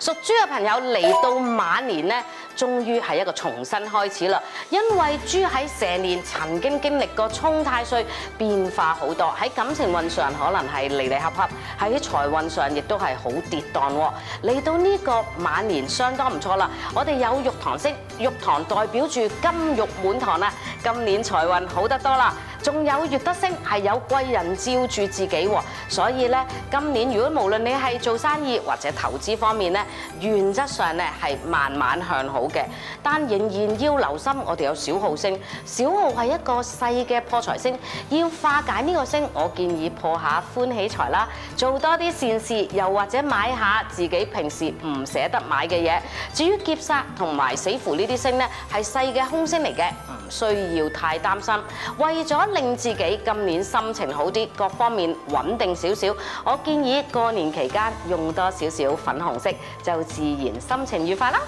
屬豬嘅朋友嚟到馬年咧，終於係一個重新開始啦。因為豬喺成年曾經經歷過沖太歲，變化好多。喺感情運上可能係離離合合，喺財運上亦都係好跌宕喎。嚟到呢個馬年相當唔錯啦。我哋有玉堂星，玉堂代表住金玉滿堂啦。今年財運好得多啦。仲有月德星係有貴人照住自己喎，所以咧今年如果無論你係做生意或者投資方面咧，原則上咧係慢慢向好嘅，但仍然要留心我哋有小耗星，小耗係一個細嘅破財星，要化解呢個星，我建議破下歡喜財啦，做多啲善事，又或者買下自己平時唔捨得買嘅嘢。至於劫煞同埋死符呢啲星咧，係細嘅空星嚟嘅，唔需要太擔心。為咗令自己今年心情好啲，各方面穩定少少，我建議過年期間用多少少粉紅色，就自然心情愉快啦。